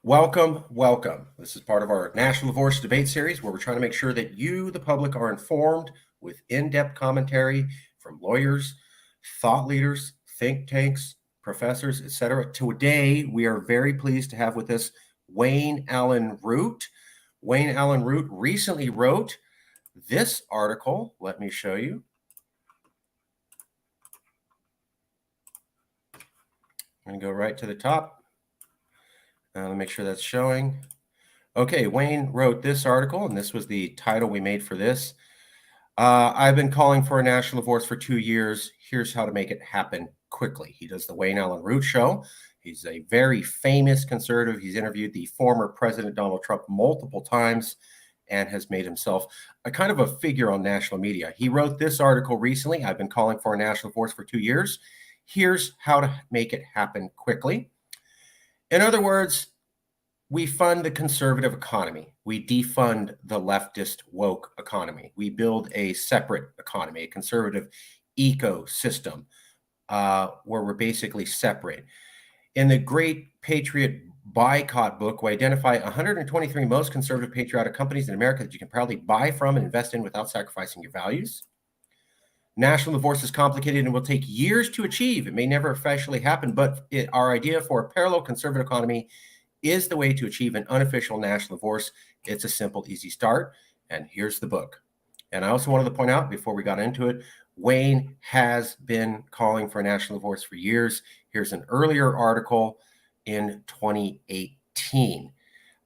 Welcome, welcome. This is part of our National Divorce Debate Series where we're trying to make sure that you, the public, are informed with in-depth commentary from lawyers, thought leaders, think tanks, professors, etc. Today, we are very pleased to have with us Wayne Allyn Root. Wayne Allyn Root recently wrote this article. Let me show you. I'm going to go right to the top. Let me make sure that's showing. Okay, Wayne wrote this article, and this was the title we made for this. I've been calling for a national divorce for 2 years. Here's how to make it happen quickly. He does the Wayne Allyn Root Show. He's a very famous conservative. He's interviewed the former President Donald Trump multiple times and has made himself a kind of a figure on national media. He wrote this article recently. I've been calling for a national divorce for 2 years. Here's how to make it happen quickly. In other words, we fund the conservative economy. We defund the leftist woke economy. We build a separate economy, a conservative ecosystem where we're basically separate. In the Great Patriot Boycott book, we identify 123 most conservative patriotic companies in America that you can proudly buy from and invest in without sacrificing your values. National divorce is complicated and will take years to achieve. It may never officially happen, but our idea for a parallel conservative economy is the way to achieve an unofficial national divorce. It's a simple, easy start. And here's the book. And I also wanted to point out before we got into it, Wayne has been calling for a national divorce for years. Here's an earlier article in 2018.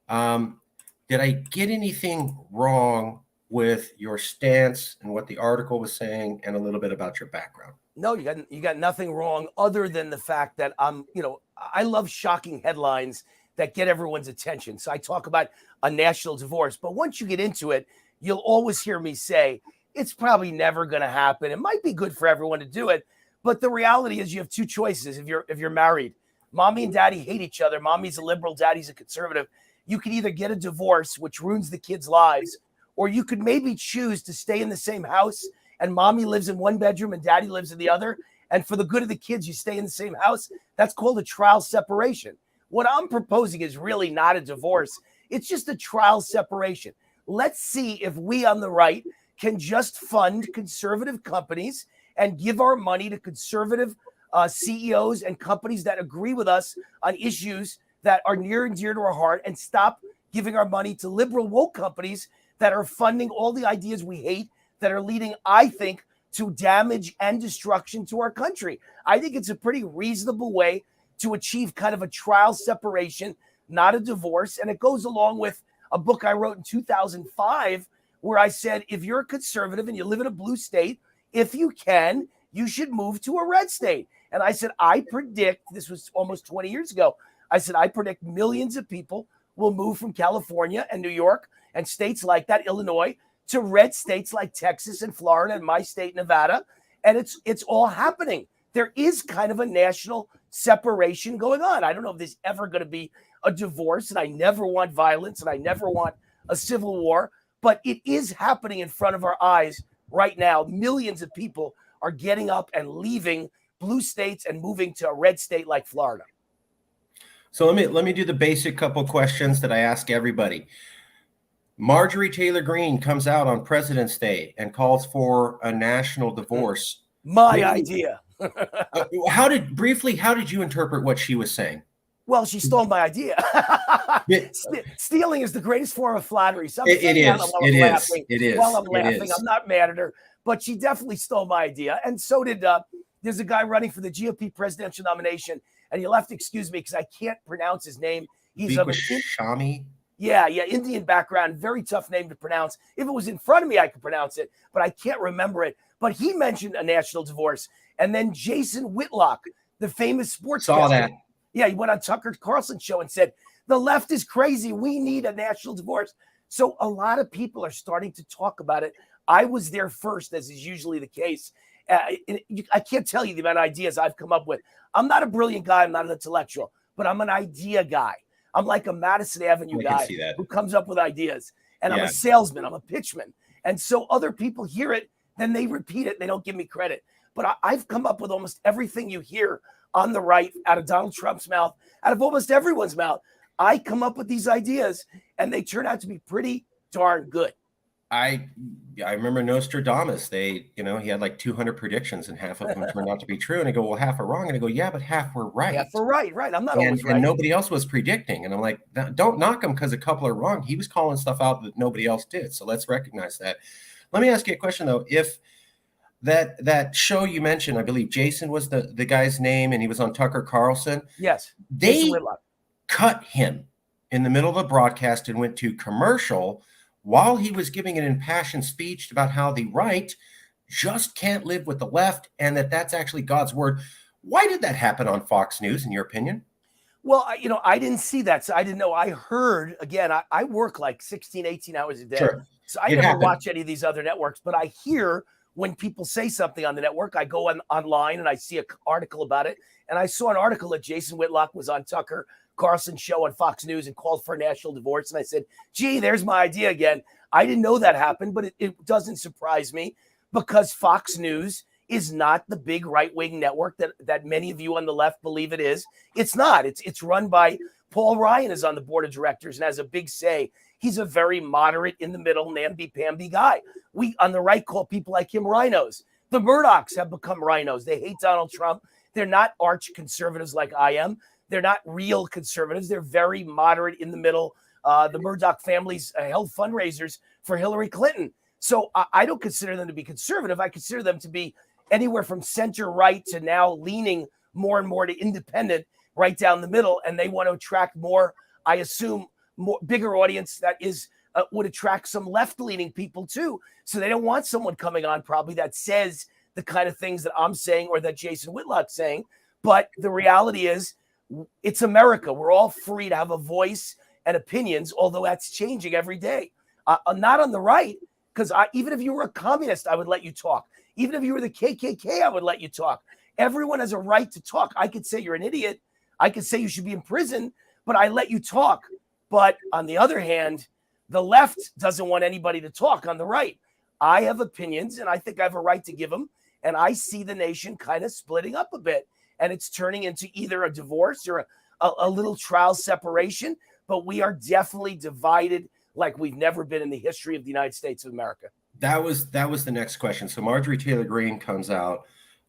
Did I get anything wrong with your stance and what the article was saying and a little bit about your background? No, you got nothing wrong other than the fact that I love shocking headlines that get everyone's attention. So I talk about a national divorce, but once you get into it, you'll always hear me say, it's probably never going to happen. It might be good for everyone to do it, but the reality is you have two choices. If you're married, mommy and daddy hate each other. Mommy's a liberal, daddy's a conservative. You can either get a divorce, which ruins the kids' lives, or you could maybe choose to stay in the same house and mommy lives in one bedroom and daddy lives in the other. And for the good of the kids, you stay in the same house. That's called a trial separation. What I'm proposing is really not a divorce. It's just a trial separation. Let's see if we on the right can just fund conservative companies and give our money to conservative CEOs and companies that agree with us on issues that are near and dear to our heart, and stop giving our money to liberal woke companies that are funding all the ideas we hate, that are leading, I think, to damage and destruction to our country. I think it's a pretty reasonable way to achieve kind of a trial separation, not a divorce. And it goes along with a book I wrote in 2005, where I said, if you're a conservative and you live in a blue state, if you can, you should move to a red state. And I said, I predict, this was almost 20 years ago, I said, I predict millions of people will move from California and New York and states like that, Illinois, to red states like Texas and Florida and my state, Nevada. And it's all happening. There is kind of a national separation going on. I don't know if there's ever going to be a divorce, and I never want violence, and I never want a civil war, but it is happening in front of our eyes right now. Millions of people are getting up and leaving blue states and moving to a red state like Florida. So let me do the basic couple questions that I ask everybody. Marjorie Taylor Greene comes out on President's Day and calls for a national divorce. My idea. How did you interpret what she was saying? Well, she stole my idea. Stealing is the greatest form of flattery. So it is. While I'm laughing, I'm not mad at her, but she definitely stole my idea. And so did, there's a guy running for the GOP presidential nomination, and you'll have to excuse me because I can't pronounce his name. He's of Shami. Yeah, Indian background, very tough name to pronounce. If it was in front of me, I could pronounce it, but I can't remember it. But he mentioned a national divorce. And then Jason Whitlock, the famous sports saw that. Yeah, he went on Tucker Carlson's show and said, the left is crazy. We need a national divorce. So a lot of people are starting to talk about it. I was there first, as is usually the case. I can't tell you the amount of ideas I've come up with. I'm not a brilliant guy. I'm not an intellectual, but I'm an idea guy. I'm like a Madison Avenue guy who comes up with ideas. And I'm a salesman. I'm a pitchman. And so other people hear it, then they repeat it. They don't give me credit. But I've come up with almost everything you hear on the right, out of Donald Trump's mouth, out of almost everyone's mouth. I come up with these ideas, and they turn out to be pretty darn good. I remember Nostradamus. He had like 200 predictions, and half of them turned out to be true. And I go, well, half are wrong. And I go, yeah, but half were right. Half are right. I'm not and, always right. And nobody else was predicting. And I'm like, don't knock him because a couple are wrong. He was calling stuff out that nobody else did. So let's recognize that. Let me ask you a question though. If that show you mentioned, I believe Jason was the guy's name, and he was on Tucker Carlson. Yes, they cut him in the middle of the broadcast and went to commercial while he was giving an impassioned speech about how the right just can't live with the left, and that's actually God's word. Why did that happen on Fox News, in your opinion? Well, I didn't see that, so I didn't know. I heard, again, I work like 16, 18 hours a day. Sure. So I never watch any of these other networks, but I hear when people say something on the network. I go online and I see an article about it. And I saw an article that Jason Whitlock was on Tucker Carlson's show on Fox News and called for a national divorce. And I said, gee, there's my idea again. I didn't know that happened, but it doesn't surprise me, because Fox News is not the big right-wing network that many of you on the left believe it is. It's not. It's run by Paul Ryan, is on the board of directors and has a big say. He's a very moderate, in the middle, namby-pamby guy. We on the right call people like him rhinos. The Murdochs have become rhinos. They hate Donald Trump. They're not arch conservatives like I am. They're not real conservatives. They're very moderate, in the middle. The Murdoch families held fundraisers for Hillary Clinton. So I don't consider them to be conservative. I consider them to be anywhere from center right to now leaning more and more to independent, right down the middle. And they want to attract more, I assume, bigger audience that would attract some left-leaning people too. So they don't want someone coming on probably that says the kind of things that I'm saying or that Jason Whitlock's saying. But the reality is, it's America. We're all free to have a voice and opinions, although that's changing every day. Not on the right, because even if you were a communist, I would let you talk. Even if you were the KKK, I would let you talk. Everyone has a right to talk. I could say you're an idiot. I could say you should be in prison, but I let you talk. But on the other hand, the left doesn't want anybody to talk on the right. I have opinions, and I think I have a right to give them. And I see the nation kind of splitting up a bit. And it's turning into either a divorce or a little trial separation. But we are definitely divided like we've never been in the history of the United States of America. That was the next question. So Marjorie Taylor Greene comes out.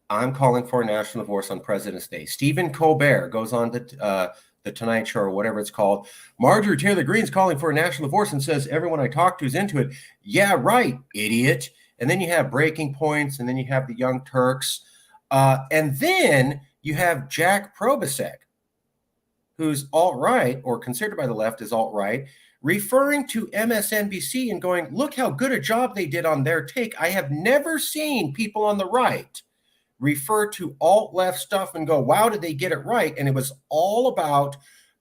I'm calling for a national divorce on President's Day. Stephen Colbert goes on to the Tonight Show or whatever it's called. Marjorie Taylor Greene's calling for a national divorce and says everyone I talk to is into it. Yeah, right, idiot. And then you have Breaking Points, and then you have the Young Turks. And then you have Jack Probasek, who's alt-right, or considered by the left as alt-right, referring to MSNBC and going, look how good a job they did on their take. I have never seen people on the right refer to alt-left stuff and go, wow, did they get it right? And it was all about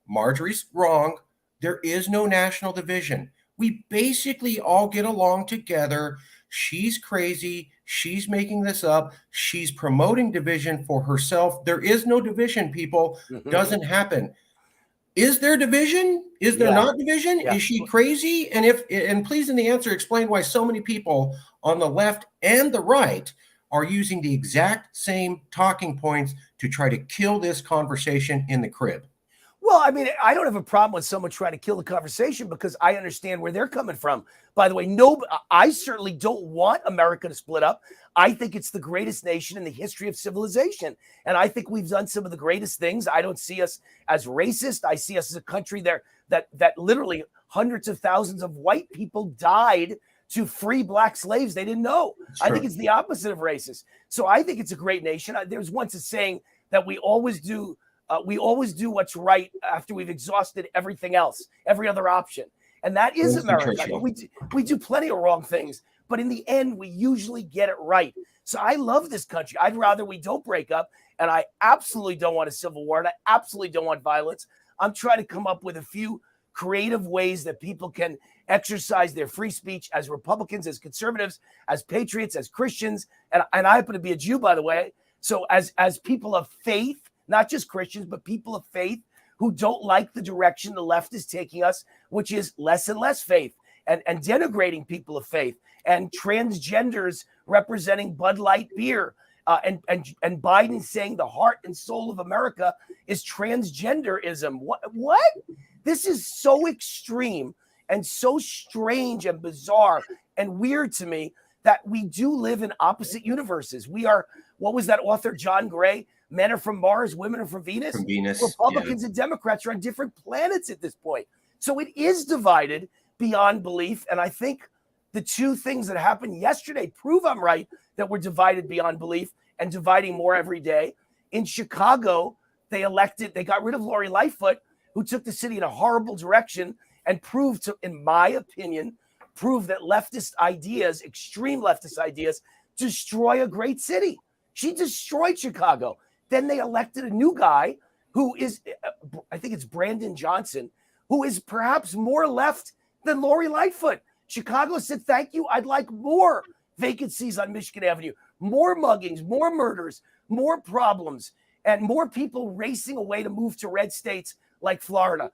Marjorie's wrong. There is no national division. We basically all get along together. She's crazy. She's making this up. She's promoting division for herself. There is no division, people. Doesn't happen. Is there division? Is there not division? Yeah. Is she crazy? And please, in the answer, explain why so many people on the left and the right are using the exact same talking points to try to kill this conversation in the crib. Well, I mean, I don't have a problem with someone trying to kill the conversation because I understand where they're coming from. By the way, I certainly don't want America to split up. I think it's the greatest nation in the history of civilization. And I think we've done some of the greatest things. I don't see us as racist. I see us as a country there that literally hundreds of thousands of white people died to free black slaves they didn't know. Sure. I think it's the opposite of racist. So I think it's a great nation. There's once a saying that we always do what's right after we've exhausted everything else, every other option. And that is America. I mean, we do plenty of wrong things, but in the end, we usually get it right. So I love this country. I'd rather we don't break up, and I absolutely don't want a civil war, and I absolutely don't want violence. I'm trying to come up with a few creative ways that people can exercise their free speech as Republicans, as conservatives, as patriots, as Christians. And I happen to be a Jew, by the way. So as people of faith, not just Christians, but people of faith who don't like the direction the left is taking us, which is less and less faith and denigrating people of faith, and transgenders representing Bud Light beer, and Biden saying the heart and soul of America is transgenderism. What? This is so extreme and so strange and bizarre and weird to me that we do live in opposite universes. We are, what was that author, John Gray? Men are from Mars, women are from Venus. From Venus. Republicans and Democrats are on different planets at this point. So it is divided beyond belief. And I think the two things that happened yesterday prove I'm right, that we're divided beyond belief and dividing more every day. In Chicago, they got rid of Lori Lightfoot, who took the city in a horrible direction and proved to, in my opinion, prove that leftist ideas, extreme leftist ideas, destroy a great city. She destroyed Chicago. Then they elected a new guy who is, I think it's Brandon Johnson, who is perhaps more left than Lori Lightfoot. Chicago said, thank you. I'd like more vacancies on Michigan Avenue, more muggings, more murders, more problems, and more people racing away to move to red states like Florida.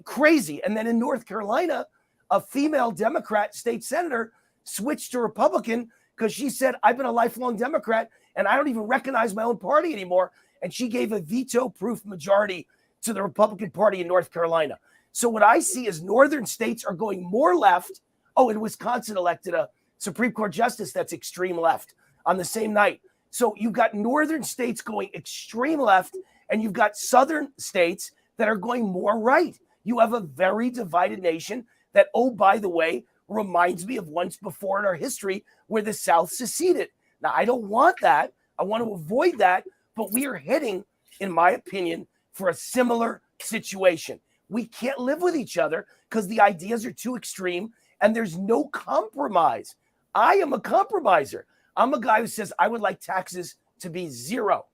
Crazy. And then in North Carolina, a female Democrat state senator switched to Republican because she said, I've been a lifelong Democrat and I don't even recognize my own party anymore. And she gave a veto-proof majority to the Republican Party in North Carolina. So what I see is northern states are going more left. Oh, and Wisconsin elected a Supreme Court justice that's extreme left on the same night. So you've got northern states going extreme left, and you've got southern states that are going more right. You have a very divided nation that, oh, by the way, reminds me of once before in our history where the South seceded. Now, I don't want that. I want to avoid that. But we are heading, in my opinion, for a similar situation. We can't live with each other because the ideas are too extreme and there's no compromise. I am a compromiser. I'm a guy who says I would like taxes to be zero.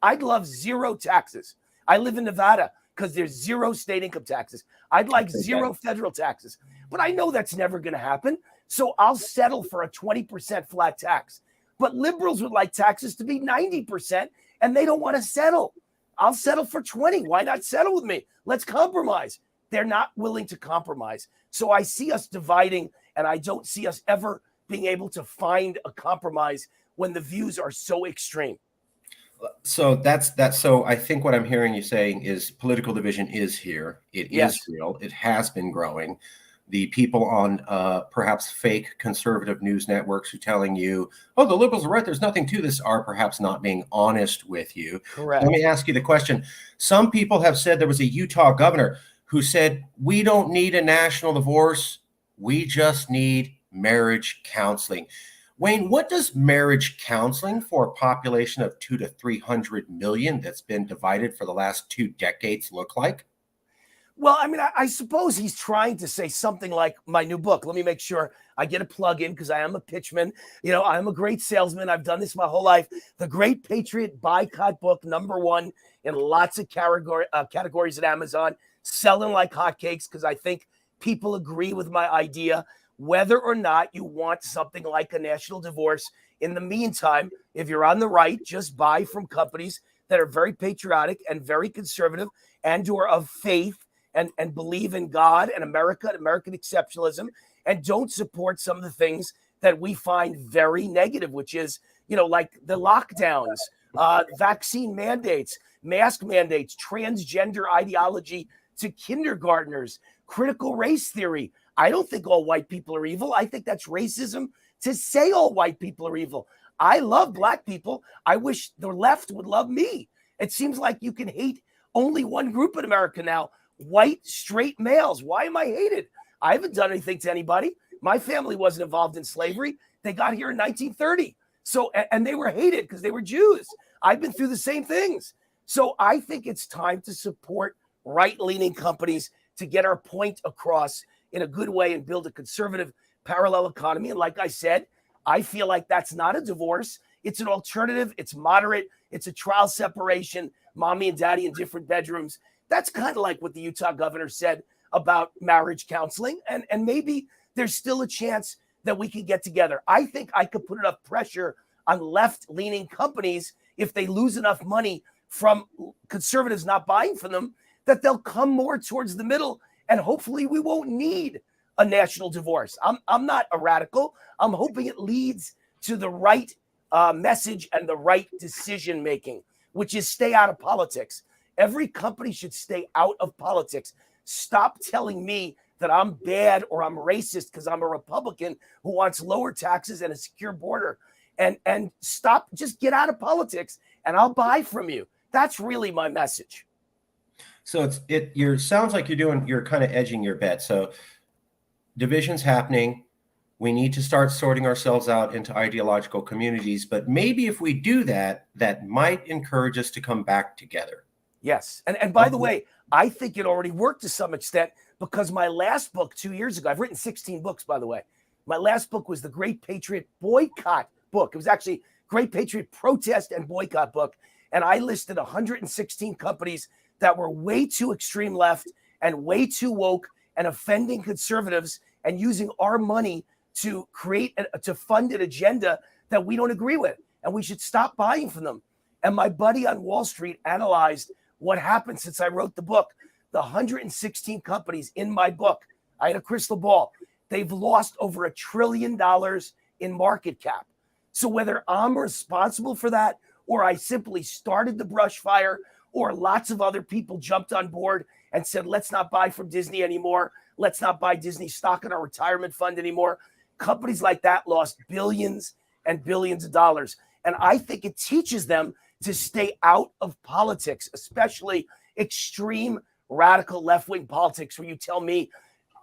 I'd love zero taxes. I live in Nevada because there's zero state income taxes. I'd like zero federal taxes. But I know that's never going to happen. So I'll settle for a 20% flat tax. But liberals would like taxes to be 90%, and they don't want to settle. I'll settle for 20. Why not settle with me? Let's compromise. They're not willing to compromise. So I see us dividing, and I don't see us ever being able to find a compromise when the views are so extreme. So that's so I think what I'm hearing you saying is political division is here. It is real. It has been growing. The people on perhaps fake conservative news networks who are telling you, oh, the liberals are right, there's nothing to this, are perhaps not being honest with you. Correct. Let me ask you the question. Some people have said there was a Utah governor who said, we don't need a national divorce. We just need marriage counseling. Wayne, what does marriage counseling for a population of 200 to 300 million that's been divided for the last 2 decades look like? Well, I mean, I suppose he's trying to say something like my new book. Let me make sure I get a plug in because I am a pitchman. You know, I'm a great salesman. I've done this my whole life. The Great Patriot Boycott book, #1 in lots of categories at Amazon, selling like hotcakes because I think people agree with my idea, whether or not you want something like a national divorce. In the meantime, if you're on the right, just buy from companies that are very patriotic and very conservative and who are of faith and believe in God and America and American exceptionalism, and don't support some of the things that we find very negative, which is, you know, like the lockdowns, vaccine mandates, mask mandates, transgender ideology to kindergartners, critical race theory. I don't think all white people are evil. I think that's racism to say all white people are evil. I love black people. I wish the left would love me. It seems like you can hate only one group in America now, white, straight males. Why am I hated? I haven't done anything to anybody. My family wasn't involved in slavery. They got here in 1930. So, and they were hated because they were Jews. I've been through the same things. So I think it's time to support right-leaning companies to get our point across in a good way and build a conservative parallel economy. And like I said, I feel like that's not a divorce. It's an alternative. It's moderate. It's a trial separation, mommy and daddy in different bedrooms. That's kind of like what the Utah governor said about marriage counseling. And maybe there's still a chance that we can get together. I think I could put enough pressure on left-leaning companies if they lose enough money from conservatives not buying from them that they'll come more towards the middle, and hopefully we won't need a national divorce. I'm not a radical. I'm hoping it leads to the right message and the right decision making, which is stay out of politics. Every company should stay out of politics. Stop telling me that I'm bad or I'm racist because I'm a Republican who wants lower taxes and a secure border. And stop, just get out of politics and I'll buy from you. That's really my message. So sounds like you're kind of edging your bet. So division's happening. We need to start sorting ourselves out into ideological communities. But maybe if we do that, that might encourage us to come back together. Yes. And by the way, I think it already worked to some extent because my last book 2 years ago, I've written 16 books, by the way. My last book was the Great Patriot Boycott book. It was actually Great Patriot Protest and Boycott book. And I listed 116 companies that were way too extreme left and way too woke and offending conservatives and using our money to to fund an agenda that we don't agree with. And we should stop buying from them. And my buddy on Wall Street analyzed what happened since I wrote the book. The 116 companies in my book, I had a crystal ball. They've lost over $1 trillion in market cap. So whether I'm responsible for that, or I simply started the brush fire, or lots of other people jumped on board and said, let's not buy from Disney anymore. Let's not buy Disney stock in our retirement fund anymore. Companies like that lost billions and billions of dollars. And I think it teaches them to stay out of politics, especially extreme radical left-wing politics where you tell me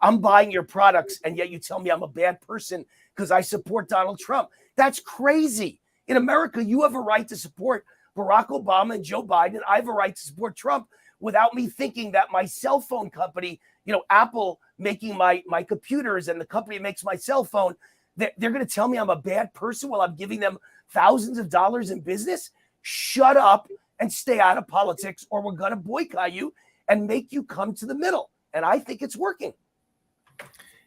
I'm buying your products and yet you tell me I'm a bad person because I support Donald Trump. That's crazy. In America, you have a right to support Barack Obama and Joe Biden. I have a right to support Trump without me thinking that my cell phone company, Apple making my computers and the company that makes my cell phone, they're going to tell me I'm a bad person while I'm giving them thousands of dollars in business. Shut up and stay out of politics or we're going to boycott you and make you come to the middle. And I think it's working.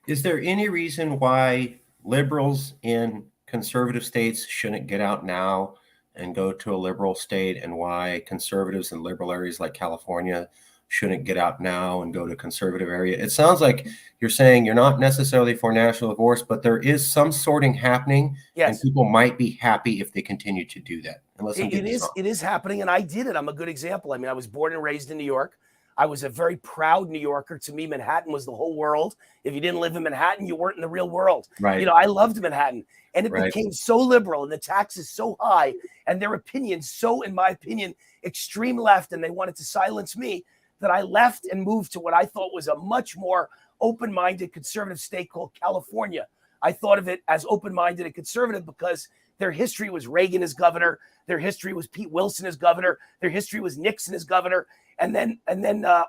Is there any reason why liberals in conservative states shouldn't get out now and go to a liberal state, and why conservatives in liberal areas like California shouldn't get out now and go to conservative area? It sounds like you're saying you're not necessarily for national divorce, but there is some sorting happening. Yes. And people might be happy if they continue to do that. Unless it is happening, and I did it. I'm a good example. I mean, I was born and raised in New York. I was a very proud New Yorker. To me, Manhattan was the whole world. If you didn't live in Manhattan, you weren't in the real world. Right. I loved Manhattan. And it became so liberal and the taxes so high and their opinions so, in my opinion, extreme left, and they wanted to silence me, that I left and moved to what I thought was a much more open-minded conservative state called California. I thought of it as open-minded and conservative because their history was Reagan as governor. Their history was Pete Wilson as governor. Their history was Nixon as governor. And then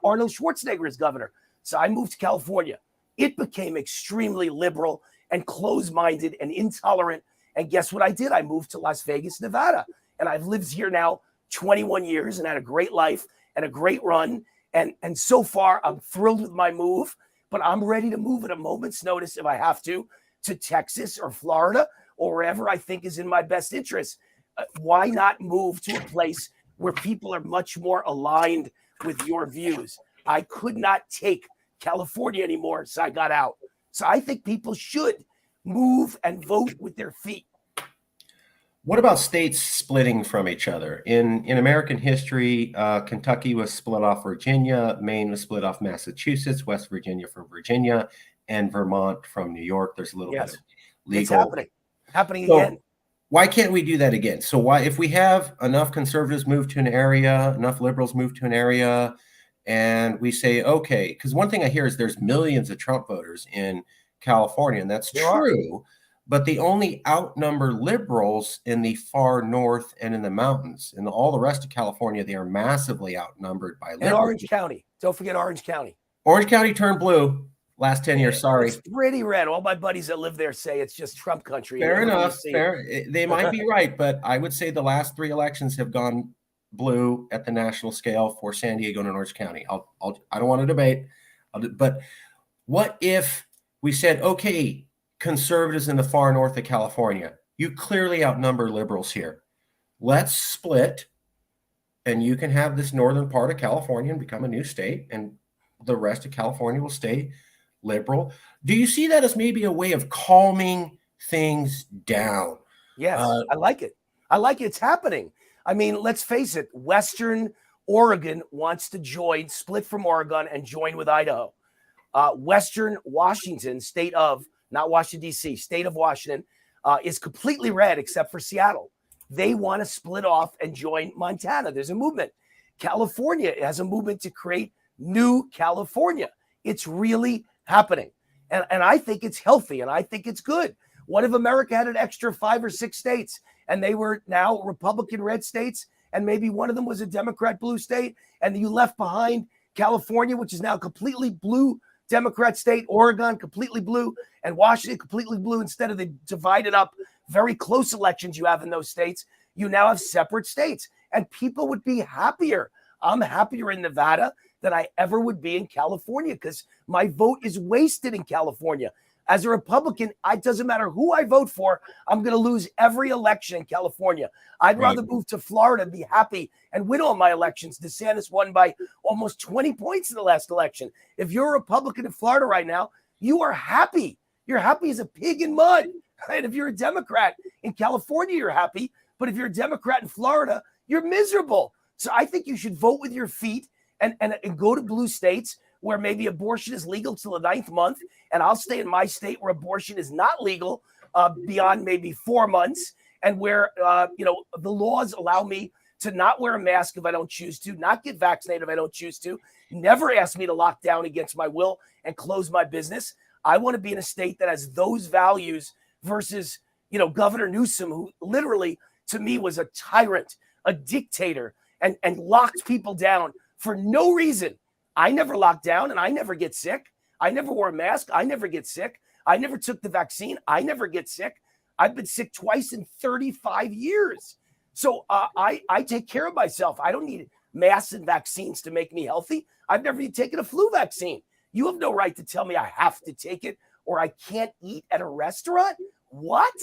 Arnold Schwarzenegger as governor. So I moved to California. It became extremely liberal and closed-minded and intolerant. And guess what I did? I moved to Las Vegas, Nevada. And I've lived here now 21 years and had a great life and a great run. And so far, I'm thrilled with my move. But I'm ready to move at a moment's notice if I have to Texas or Florida or wherever I think is in my best interest. Why not move to a place where people are much more aligned with your views? I could not take California anymore, so I got out. So I think people should move and vote with their feet. What about states splitting from each other? In American history, Kentucky was split off Virginia, Maine was split off Massachusetts, West Virginia from Virginia, and Vermont from New York. There's a little bit of legal. It's happening again. Why can't we do that again? So why, if we have enough conservatives move to an area, enough liberals move to an area, and we say, okay, because one thing I hear is there's millions of Trump voters in California, and that's true, but they only outnumber liberals in the far north and in the mountains. In all the rest of California, they are massively outnumbered by liberals. And Orange County. Don't forget Orange County. Orange County turned blue last 10 years, sorry. It's pretty red. All my buddies that live there say it's just Trump country. Fair enough. Fair. They might be right, but I would say the last 3 elections have gone blue at the national scale for San Diego and Orange County. I don't want to debate, but what if we said, okay, conservatives in the far north of California, you clearly outnumber liberals here. Let's split, and you can have this northern part of California and become a new state, and the rest of California will stay liberal. Do you see that as maybe a way of calming things down? Yes, I like it. It's happening. I mean, let's face it, Western Oregon wants to join, split from Oregon and join with Idaho. Western Washington, not Washington, D.C., state of Washington, is completely red except for Seattle. They want to split off and join Montana. There's a movement. California has a movement to create new California. It's really happening. And I think it's healthy and I think it's good. What if America had an extra 5 or 6 states and they were now Republican red states and maybe one of them was a Democrat blue state and you left behind California, which is now completely blue Democrat state, Oregon completely blue, and Washington completely blue. Instead of the divided up, very close elections you have in those states, you now have separate states and people would be happier. I'm happier in Nevada than I ever would be in California because my vote is wasted in California. As a Republican, it doesn't matter who I vote for. I'm going to lose every election in California. I'd rather move to Florida and be happy and win all my elections. DeSantis won by almost 20 points in the last election. If you're a Republican in Florida right now, you are happy. You're happy as a pig in mud. And if you're a Democrat in California, you're happy. But if you're a Democrat in Florida, you're miserable. So I think you should vote with your feet and go to blue states where maybe abortion is legal till the 9th month. And I'll stay in my state where abortion is not legal beyond maybe 4 months. And where, the laws allow me to not wear a mask if I don't choose to, not get vaccinated if I don't choose to, never ask me to lock down against my will and close my business. I want to be in a state that has those values versus, Governor Newsom, who literally to me was a tyrant, a dictator, and locked people down for no reason. I never lock down and I never get sick. I never wore a mask. I never get sick. I never took the vaccine. I never get sick. I've been sick twice in 35 years. So I take care of myself. I don't need masks and vaccines to make me healthy. I've never even taken a flu vaccine. You have no right to tell me I have to take it or I can't eat at a restaurant. What?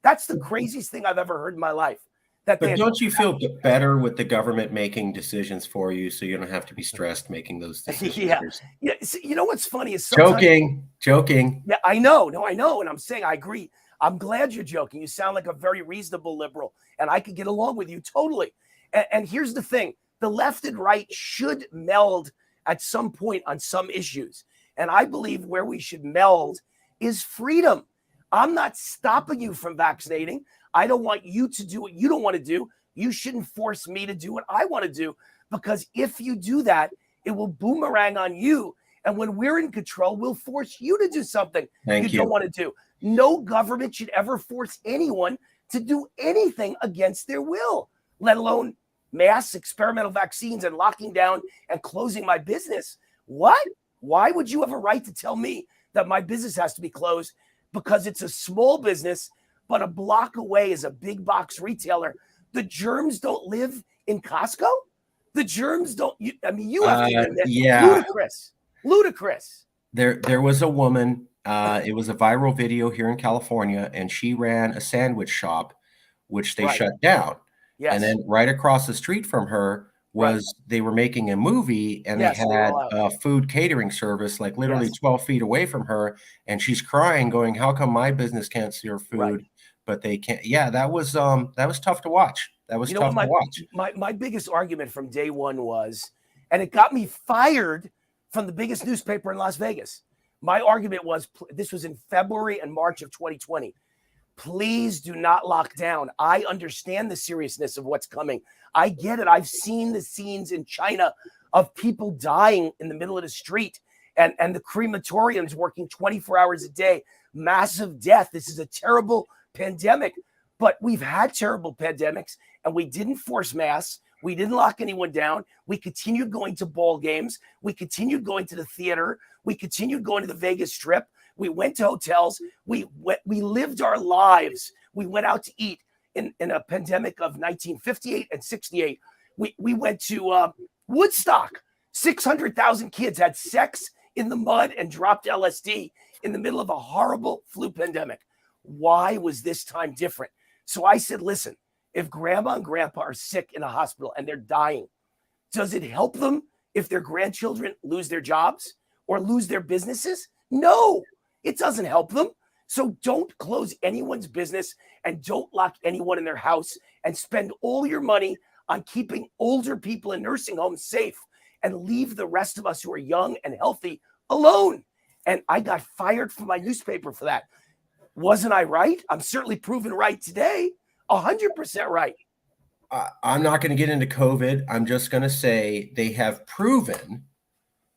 That's the craziest thing I've ever heard in my life. But don't you feel better with the government making decisions for you so you don't have to be stressed making those decisions? Yeah. So, you know what's funny is joking. Yeah, I know. No, I know. And I'm saying I agree. I'm glad you're joking. You sound like a very reasonable liberal, and I could get along with you totally. And here's the thing. The left and right should meld at some point on some issues. And I believe where we should meld is freedom. I'm not stopping you from vaccinating. I don't want you to do what you don't want to do. You shouldn't force me to do what I want to do, because if you do that, it will boomerang on you. And when we're in control, we'll force you to do something you don't want to do. No government should ever force anyone to do anything against their will, let alone mass experimental vaccines and locking down and closing my business. What? Why would you have a right to tell me that my business has to be closed because it's a small business, but a block away is a big box retailer? The germs don't live in Costco. The germs don't. You have to admit, yeah, ludicrous. There was a woman. It was a viral video here in California, and she ran a sandwich shop, which they shut down. Yes. And then right across the street from her was they were making a movie, and they had a food catering service like literally 12 feet away from her, and she's crying, going, "How come my business can't serve food?" But they can't. Yeah, that was tough to watch. That was tough to watch. My biggest argument from day one was, and it got me fired from the biggest newspaper in Las Vegas. My argument was, this was in February and March of 2020. Please do not lock down. I understand the seriousness of what's coming. I get it. I've seen the scenes in China of people dying in the middle of the street and the crematoriums working 24 hours a day. Massive death. This is a terrible pandemic, but we've had terrible pandemics and we didn't force masks. We didn't lock anyone down. We continued going to ball games. We continued going to the theater. We continued going to the Vegas Strip. We went to hotels. We lived our lives. We went out to eat in a pandemic of 1958 and 68. We went to Woodstock. 600,000 kids had sex in the mud and dropped LSD in the middle of a horrible flu pandemic. Why was this time different? So I said, listen, if grandma and grandpa are sick in a hospital and they're dying, does it help them if their grandchildren lose their jobs or lose their businesses? No, it doesn't help them. So don't close anyone's business and don't lock anyone in their house and spend all your money on keeping older people in nursing homes safe and leave the rest of us who are young and healthy alone. And I got fired from my newspaper for that. Wasn't I right? I'm certainly proven right today. 100% right. I'm not going to get into COVID. I'm just going to say they have proven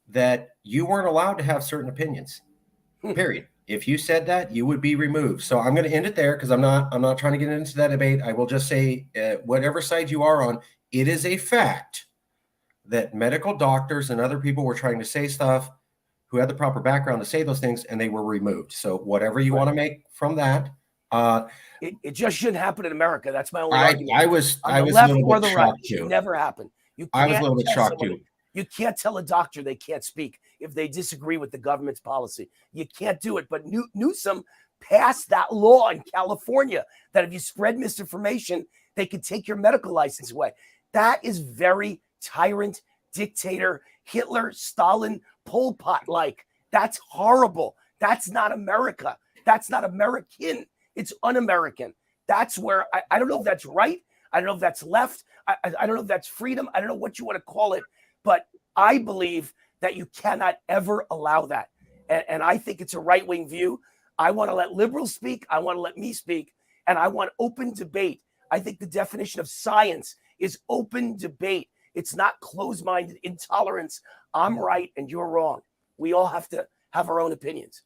that you weren't allowed to have certain opinions. Period. If you said that, you would be removed. So I'm going to end it there because I'm not trying to get into that debate. I will just say, whatever side you are on, it is a fact that medical doctors and other people were trying to say stuff who had the proper background to say those things, and they were removed. So whatever you want to make from that. It just shouldn't happen in America. That's my only argument. I was a little or bit the right. shocked It should too. never happen. I was a little bit shocked too. You can't tell a doctor they can't speak if they disagree with the government's policy. You can't do it. But Newsom passed that law in California that if you spread misinformation, they could take your medical license away. That is very tyrant, dictator, Hitler, Stalin, Pol Pot-like. That's horrible. That's not America. That's not American. It's un-American. That's where I don't know if that's right. I don't know if that's left. I don't know if that's freedom. I don't know what you want to call it. But I believe that you cannot ever allow that. And I think it's a right-wing view. I want to let liberals speak. I want to let me speak. And I want open debate. I think the definition of science is open debate. It's not closed-minded intolerance. I'm right and you're wrong. We all have to have our own opinions.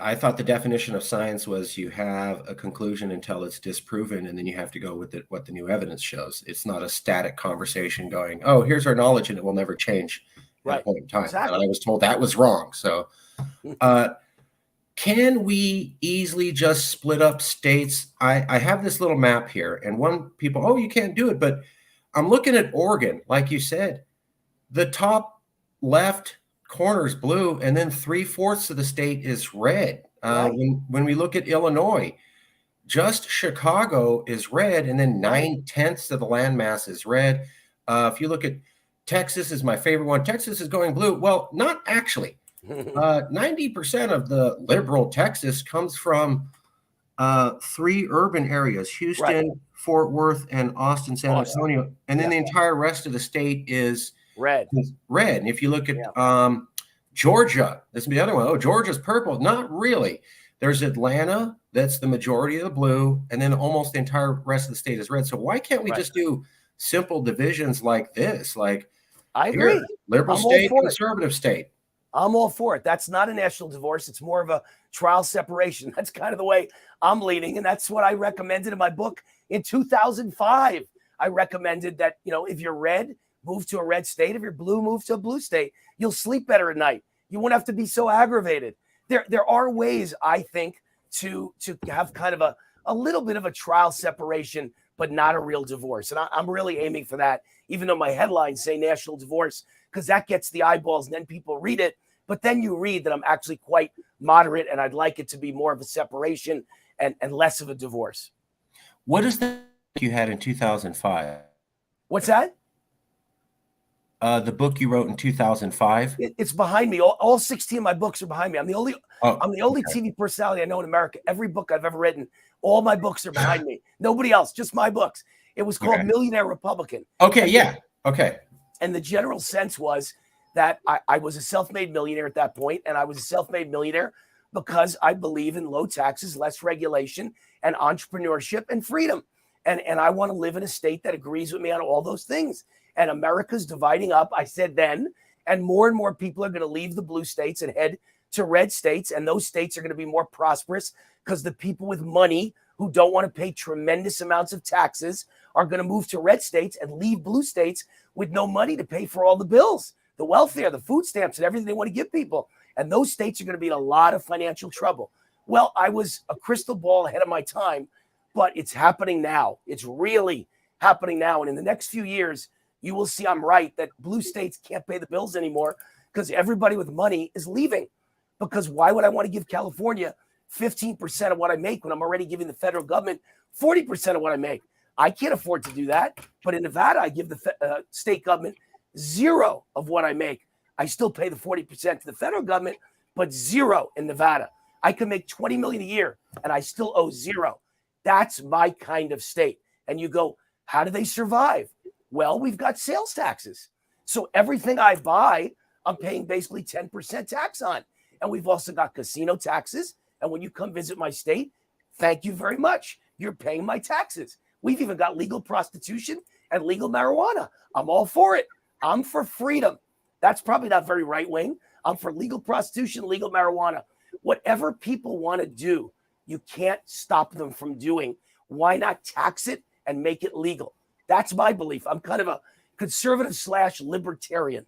I thought the definition of science was you have a conclusion until it's disproven, and then you have to go with what the new evidence shows. It's not a static conversation going, oh, here's our knowledge, and it will never change at a point in time. Exactly. And I was told that was wrong. So can we easily just split up states? I have this little map here, and one people, oh, you can't do it. But I'm looking at Oregon, like you said, the top left corner is blue, and then 3/4 of the state is red. Right. When we look at Illinois, just Chicago is red, and then 9/10 of the landmass is red. If you look at Texas, is my favorite one. Texas is going blue. Well, not actually. 90% of the liberal Texas comes from 3 urban areas: Houston, Fort Worth, and Austin, San Antonio. And then the entire rest of the state is red. And if you look at Georgia, this is the other one. Oh, Georgia's purple. Not really. There's Atlanta, that's the majority of the blue, and then almost the entire rest of the state is red. So why can't we just do simple divisions like this? Like, I agree. Liberal state, conservative state. I'm all for it. That's not a national divorce. It's more of a trial separation. That's kind of the way I'm leaning, and that's what I recommended in my book in 2005. I recommended that, if you're red, move to a red state. If you're blue, move to a blue state. You'll sleep better at night. You won't have to be so aggravated. There are ways, I think, to have kind of a little bit of a trial separation, but not a real divorce. And I'm really aiming for that, even though my headlines say national divorce, because that gets the eyeballs and then people read it. But then you read that I'm actually quite moderate, and I'd like it to be more of a separation and less of a divorce. What is that you had in 2005? What's that? The book you wrote in 2005. It's behind me. All 16 of my books are behind me. I'm the only TV personality I know in America. Every book I've ever written, all my books are behind me. Nobody else, just my books. It was called Millionaire Republican. Okay, okay. And the general sense was that I was a self-made millionaire at that point, and I was a self-made millionaire because I believe in low taxes, less regulation, and entrepreneurship and freedom. And I want to live in a state that agrees with me on all those things. And America's dividing up, I said then, and more people are going to leave the blue states and head to red states. And those states are going to be more prosperous because the people with money who don't want to pay tremendous amounts of taxes are going to move to red states and leave blue states with no money to pay for all the bills, the welfare, the food stamps, and everything they want to give people. And those states are going to be in a lot of financial trouble. Well, I was a crystal ball ahead of my time, but it's happening now. It's really happening now. And in the next few years, you will see I'm right that blue states can't pay the bills anymore because everybody with money is leaving. Because why would I want to give California 15% of what I make when I'm already giving the federal government 40% of what I make? I can't afford to do that. But in Nevada, I give the state government 0 of what I make. I still pay the 40% to the federal government, but 0 in Nevada. I can make $20 million a year and I still owe 0. That's my kind of state. And you go, How do they survive? Well, we've got sales taxes. So everything I buy, I'm paying basically 10% tax on. And we've also got casino taxes. And when you come visit my state, thank you very much. You're paying my taxes. We've even got legal prostitution and legal marijuana. I'm all for it. I'm for freedom. That's probably not very right wing. I'm for legal prostitution, legal marijuana. Whatever people want to do, you can't stop them from doing. Why not tax it and make it legal? That's my belief. I'm kind of a conservative / libertarian.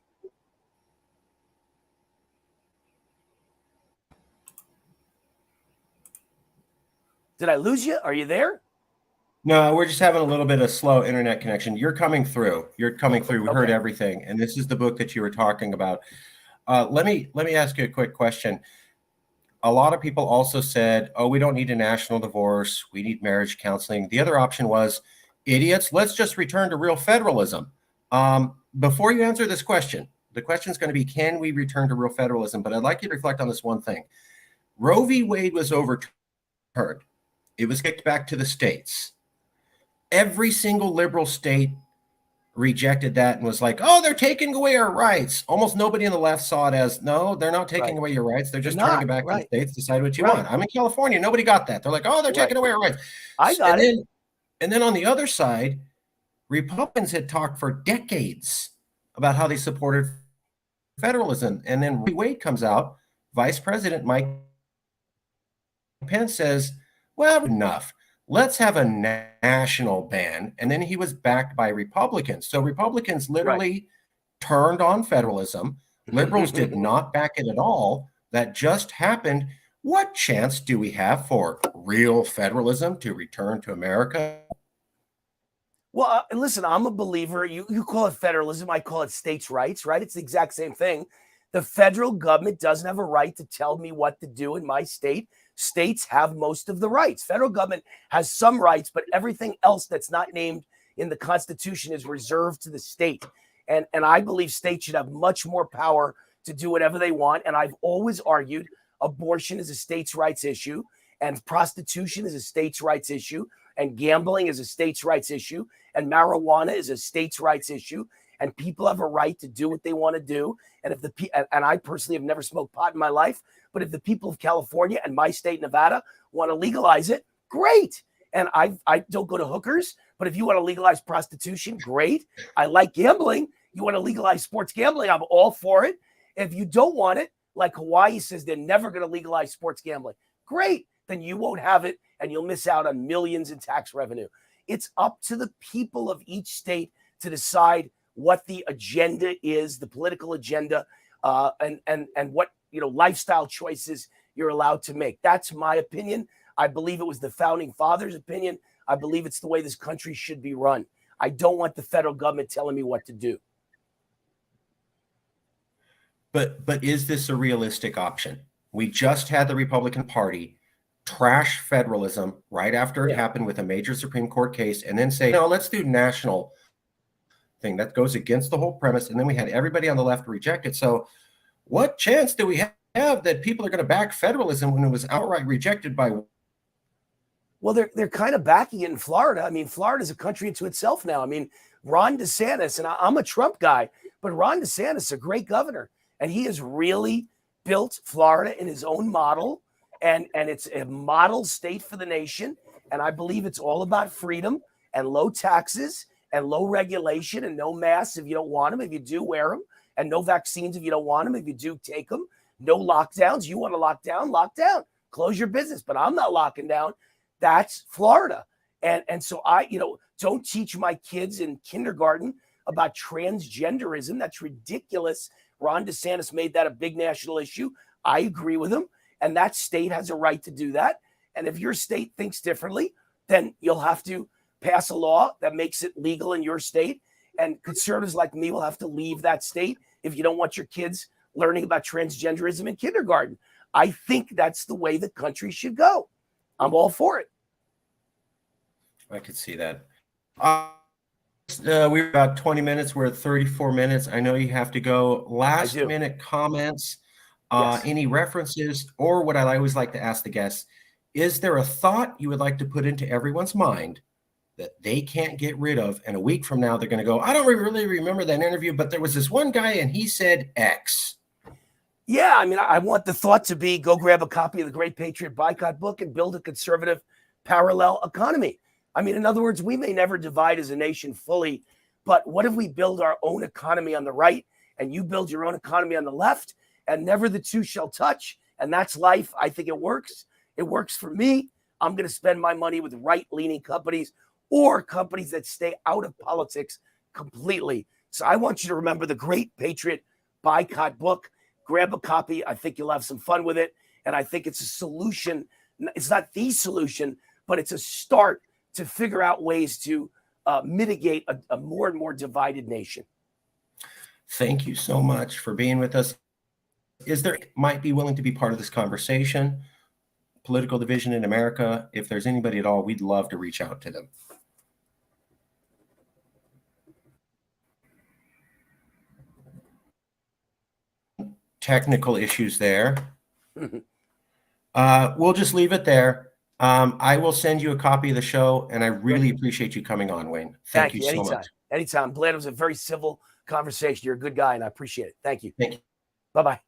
Did I lose you? Are you there? No, we're just having a little bit of slow internet connection. You're coming through. You're coming through. We heard everything. And this is the book that you were talking about. Let me ask you a quick question. A lot of people also said, oh, we don't need a national divorce. We need marriage counseling. The other option was, idiots, let's just return to real federalism. Before you answer this question, the question is going to be, can we return to real federalism? But I'd like you to reflect on this one thing. Roe v. Wade was overturned. It was kicked back to the states. Every single liberal state rejected that and was like, oh, they're taking away our rights. Almost nobody on the left saw it as, no, they're not taking away your rights. They're just turning it back to the states, decide what you want. I'm in California. Nobody got that. They're like, oh, they're taking away our rights. I got it. And then on the other side, Republicans had talked for decades about how they supported federalism. And then Wade comes out, Vice President Mike Pence says, well, enough. Let's have a national ban. And then he was backed by Republicans. So Republicans literally turned on federalism. Liberals did not back it at all. That just happened. What chance do we have for real federalism to return to America? Well, listen, I'm a believer. You call it federalism. I call it states' rights, right? It's the exact same thing. The federal government doesn't have a right to tell me what to do in my state. States have most of the rights. Federal government has some rights, but everything else that's not named in the Constitution is reserved to the state. And I believe states should have much more power to do whatever they want. And I've always argued abortion is a states' rights issue, and prostitution is a states' rights issue, and gambling is a states' rights issue, and marijuana is a states' rights issue. And people have a right to do what they want to do. And if and I personally have never smoked pot in my life, but if the people of California and my state, Nevada, want to legalize it, great. And I don't go to hookers, but if you want to legalize prostitution, great. I like gambling. You want to legalize sports gambling, I'm all for it. If you don't want it, like Hawaii says they're never going to legalize sports gambling, great. Then you won't have it and you'll miss out on millions in tax revenue. It's up to the people of each state to decide what the agenda is, the political agenda, and what lifestyle choices you're allowed to make. That's my opinion. I believe it was the founding fathers' opinion. I believe it's the way this country should be run. I don't want the federal government telling me what to do. But is this a realistic option? We just had the Republican Party trash federalism right after it happened with a major Supreme Court case, and then say, no, let's do national thing. That goes against the whole premise. And then we had everybody on the left reject it. So what chance do we have that people are going to back federalism when it was outright rejected by? Well, they're kind of backing it in Florida. I mean, Florida is a country into itself now. I mean, Ron DeSantis, and I'm a Trump guy, but Ron DeSantis is a great governor, and he has really built Florida in his own model, and it's a model state for the nation. And I believe it's all about freedom and low taxes and low regulation and no masks if you don't want them. If you do, wear them. And no vaccines if you don't want them. If you do, take them. No lockdowns. You want to lock down? Close your business. But I'm not locking down. That's Florida. And so I, don't teach my kids in kindergarten about transgenderism. That's ridiculous. Ron DeSantis made that a big national issue. I agree with him. And that state has a right to do that. And if your state thinks differently, then you'll have to pass a law that makes it legal in your state. And conservatives like me will have to leave that state if you don't want your kids learning about transgenderism in kindergarten. I think that's the way the country should go. I'm all for it. I could see that. We're about 20 minutes. We're at 34 minutes. I know you have to go. Last minute comments, any references, or what I always like to ask the guests, is there a thought you would like to put into everyone's mind that they can't get rid of. And a week from now, they're going to go, I don't really remember that interview, but there was this one guy and he said X. Yeah, I mean, I want the thought to be go grab a copy of the Great Patriot Boycott book and build a conservative parallel economy. I mean, in other words, we may never divide as a nation fully, but what if we build our own economy on the right and you build your own economy on the left, and never the two shall touch? And that's life. I think it works. It works for me. I'm going to spend my money with right-leaning companies or companies that stay out of politics completely. So I want you to remember the Great Patriot Boycott book. Grab a copy. I think you'll have some fun with it. And I think it's a solution. It's not the solution, but it's a start to figure out ways to mitigate a more and more divided nation. Thank you so much for being with us. Is there might be willing to be part of this conversation? Political division in America. If there's anybody at all, we'd love to reach out to them. Technical issues there. We'll just leave it there. I will send you a copy of the show, and I really appreciate you coming on, Wayne. Thank you so Anytime. much. Anytime. I'm glad it was a very civil conversation. You're a good guy, and I appreciate it. Thank you. Thank you. Bye-bye.